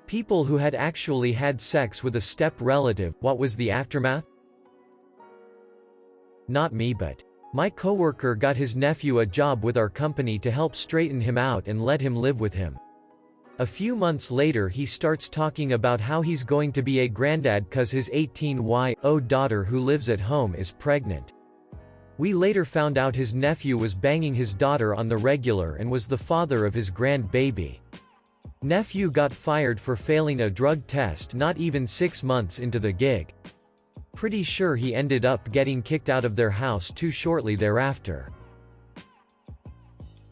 People who had actually had sex with a step relative. What was the aftermath? Not me, but my coworker got his nephew a job with our company to help straighten him out and let him live with him. A few months later he starts talking about how he's going to be a granddad cause his 18-year-old daughter who lives at home is pregnant. We later found out his nephew was banging his daughter on the regular and was the father of his grandbaby. Nephew got fired for failing a drug test not even 6 months into the gig. Pretty sure he ended up getting kicked out of their house too shortly thereafter.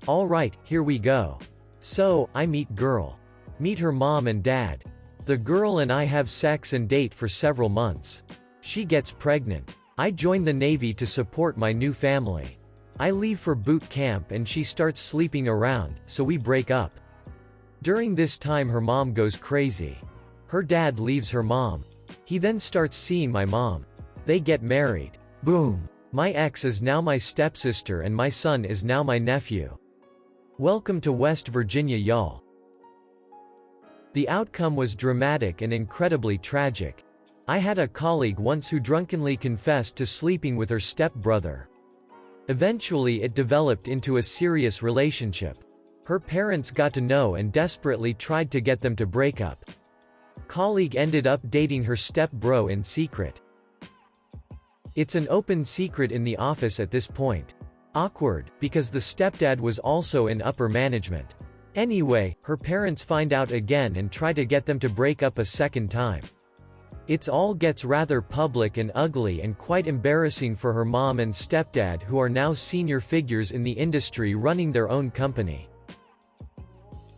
Alright, here we go. So, I meet girl. Meet her mom and dad. The girl and I have sex and date for several months. She gets pregnant. I join the Navy to support my new family. I leave for boot camp and she starts sleeping around, so we break up. During this time her mom goes crazy. Her dad leaves her mom. He then starts seeing my mom. They get married. Boom. My ex is now my stepsister and my son is now my nephew. Welcome to West Virginia, y'all. The outcome was dramatic and incredibly tragic. I had a colleague once who drunkenly confessed to sleeping with her stepbrother. Eventually it developed into a serious relationship. Her parents got to know and desperately tried to get them to break up. Colleague ended up dating her stepbro in secret. It's an open secret in the office at this point. Awkward, because the stepdad was also in upper management. Anyway, her parents find out again and try to get them to break up a second time. It all gets rather public and ugly and quite embarrassing for her mom and stepdad who are now senior figures in the industry running their own company.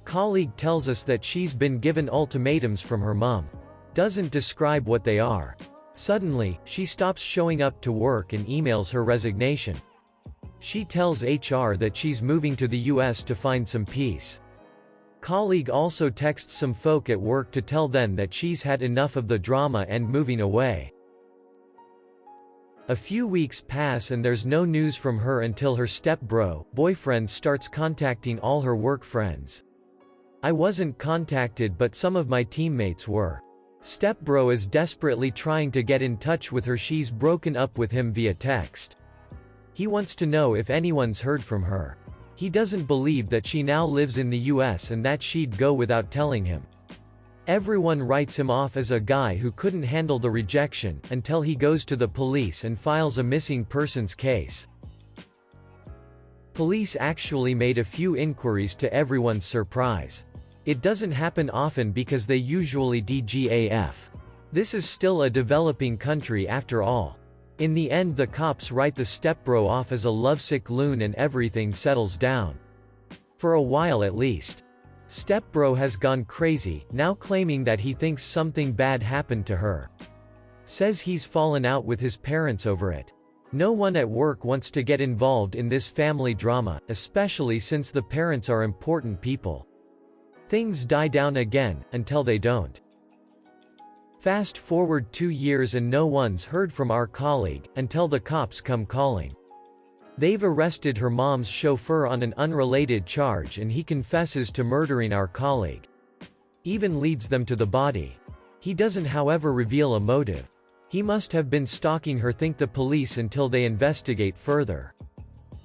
Colleague tells us that she's been given ultimatums from her mom. Doesn't describe what they are. Suddenly, she stops showing up to work and emails her resignation. She tells HR that she's moving to the US to find some peace. Colleague also texts some folk at work to tell them that she's had enough of the drama and moving away. A few weeks pass and there's no news from her until her stepbro, boyfriend starts contacting all her work friends. I wasn't contacted but some of my teammates were. Stepbro is desperately trying to get in touch with her. She's broken up with him via text. He wants to know if anyone's heard from her. He doesn't believe that she now lives in the US and that she'd go without telling him. Everyone writes him off as a guy who couldn't handle the rejection, until he goes to the police and files a missing persons case. Police actually made a few inquiries to everyone's surprise. It doesn't happen often because they usually DGAF. This is still a developing country after all. In the end the cops write the stepbro off as a lovesick loon and everything settles down. For a while at least. Stepbro has gone crazy, now claiming that he thinks something bad happened to her. Says he's fallen out with his parents over it. No one at work wants to get involved in this family drama, especially since the parents are important people. Things die down again, until they don't. Fast forward 2 years and no one's heard from our colleague, until the cops come calling. They've arrested her mom's chauffeur on an unrelated charge and he confesses to murdering our colleague. Even leads them to the body. He doesn't however reveal a motive. He must have been stalking her, think the police, until they investigate further.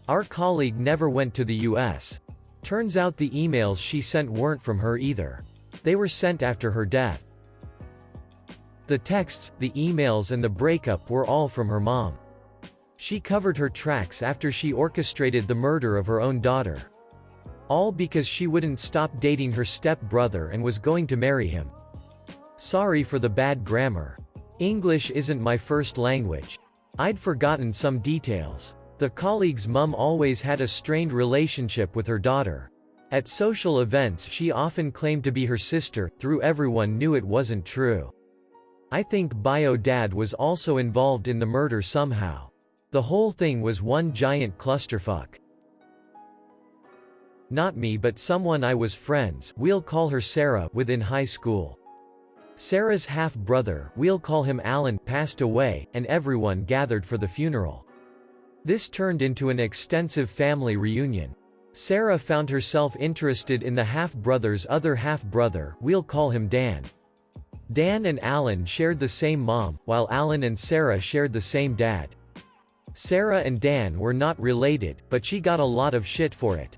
Our colleague never went to the US. Turns out the emails she sent weren't from her either. They were sent after her death. The texts, the emails and the breakup were all from her mom. She covered her tracks after she orchestrated the murder of her own daughter. All because she wouldn't stop dating her step-brother and was going to marry him. Sorry for the bad grammar. English isn't my first language. I'd forgotten some details. The colleague's mum always had a strained relationship with her daughter. At social events she often claimed to be her sister, though everyone knew it wasn't true. I think bio dad was also involved in the murder somehow. The whole thing was one giant clusterfuck. Not me but someone I was friends, we'll call her Sarah, with in high school. Sarah's half-brother, we'll call him Alan, passed away, and everyone gathered for the funeral. This turned into an extensive family reunion. Sarah found herself interested in the half-brother's other half-brother, we'll call him Dan. Dan and Alan shared the same mom, while Alan and Sarah shared the same dad. Sarah and Dan were not related, but she got a lot of shit for it.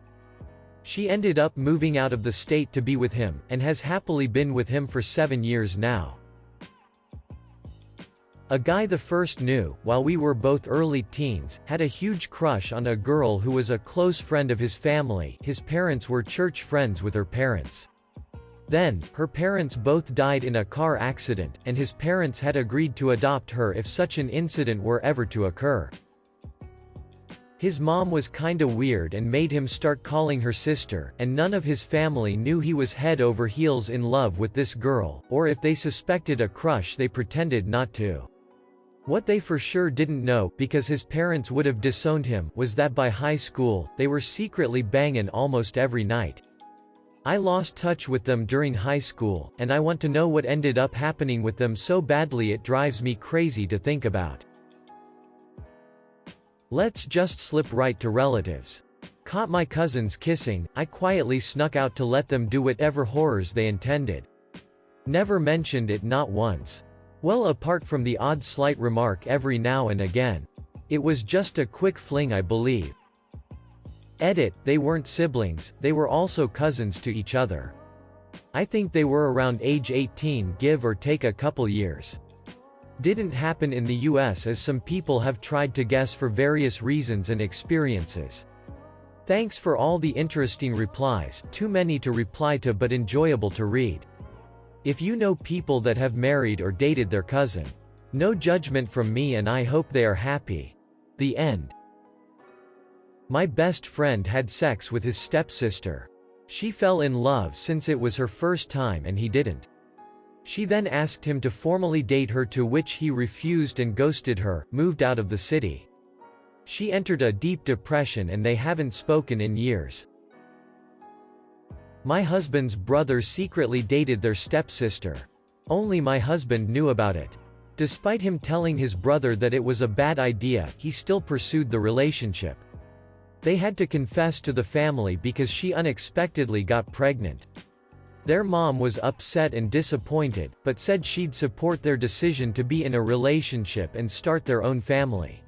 She ended up moving out of the state to be with him, and has happily been with him for 7 years now. A guy the first knew, while we were both early teens, had a huge crush on a girl who was a close friend of his family. His parents were church friends with her parents. Then, her parents both died in a car accident, and his parents had agreed to adopt her if such an incident were ever to occur. His mom was kinda weird and made him start calling her sister, and none of his family knew he was head over heels in love with this girl, or if they suspected a crush they pretended not to. What they for sure didn't know, because his parents would have disowned him, was that by high school, they were secretly banging almost every night. I lost touch with them during high school, and I want to know what ended up happening with them so badly it drives me crazy to think about. Let's just slip right to relatives. Caught my cousins kissing, I quietly snuck out to let them do whatever horrors they intended. Never mentioned it, not once. Well, apart from the odd slight remark every now and again. It was just a quick fling, I believe. Edit, they weren't siblings, they were also cousins to each other. I think they were around age 18, give or take a couple years. Didn't happen in the US, as some people have tried to guess for various reasons and experiences. Thanks for all the interesting replies, too many to reply to but enjoyable to read. If you know people that have married or dated their cousin, no judgment from me and I hope they are happy. The end. My best friend had sex with his stepsister. She fell in love since it was her first time and he didn't. She then asked him to formally date her, to which he refused and ghosted her, moved out of the city. She entered a deep depression and they haven't spoken in years. My husband's brother secretly dated their stepsister. Only my husband knew about it. Despite him telling his brother that it was a bad idea, he still pursued the relationship. They had to confess to the family because she unexpectedly got pregnant. Their mom was upset and disappointed, but said she'd support their decision to be in a relationship and start their own family.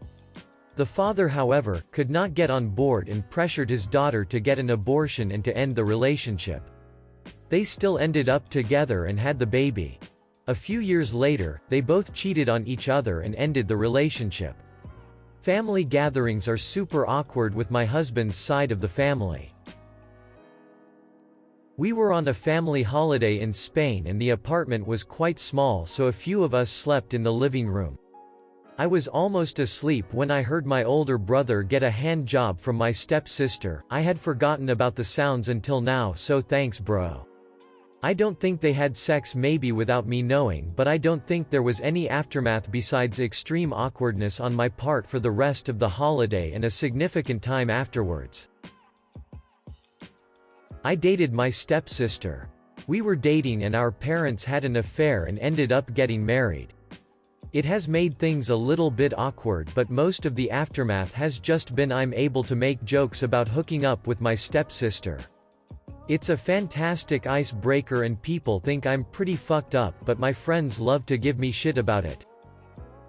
The father, however, could not get on board and pressured his daughter to get an abortion and to end the relationship. They still ended up together and had the baby. A few years later, they both cheated on each other and ended the relationship. Family gatherings are super awkward with my husband's side of the family. We were on a family holiday in Spain and the apartment was quite small, so a few of us slept in the living room. I was almost asleep when I heard my older brother get a hand job from my stepsister. I had forgotten about the sounds until now, so thanks bro. I don't think they had sex, maybe without me knowing, but I don't think there was any aftermath besides extreme awkwardness on my part for the rest of the holiday and a significant time afterwards. I dated my stepsister. We were dating and our parents had an affair and ended up getting married. It has made things a little bit awkward, but most of the aftermath has just been I'm able to make jokes about hooking up with my stepsister. It's a fantastic icebreaker and people think I'm pretty fucked up, but my friends love to give me shit about it.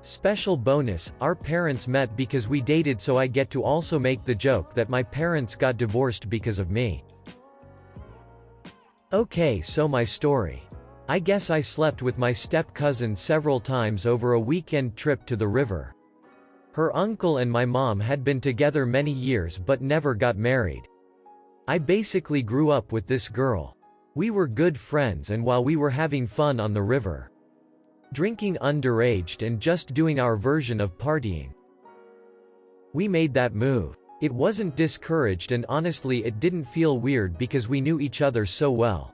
Special bonus, our parents met because we dated, so I get to also make the joke that my parents got divorced because of me. Okay, so my story. I guess I slept with my step-cousin several times over a weekend trip to the river. Her uncle and my mom had been together many years but never got married. I basically grew up with this girl. We were good friends, and while we were having fun on the river, drinking underage and just doing our version of partying, we made that move. It wasn't discouraged, and honestly it didn't feel weird because we knew each other so well.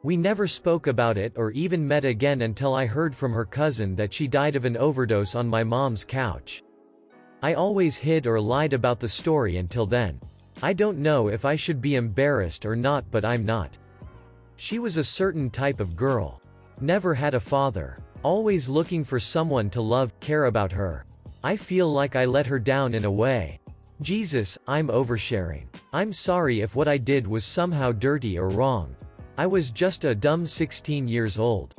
We never spoke about it or even met again until I heard from her cousin that she died of an overdose on my mom's couch. I always hid or lied about the story until then. I don't know if I should be embarrassed or not, but I'm not. She was a certain type of girl. Never had a father. Always looking for someone to love, care about her. I feel like I let her down in a way. Jesus, I'm oversharing. I'm sorry if what I did was somehow dirty or wrong. I was just a dumb 16 years old.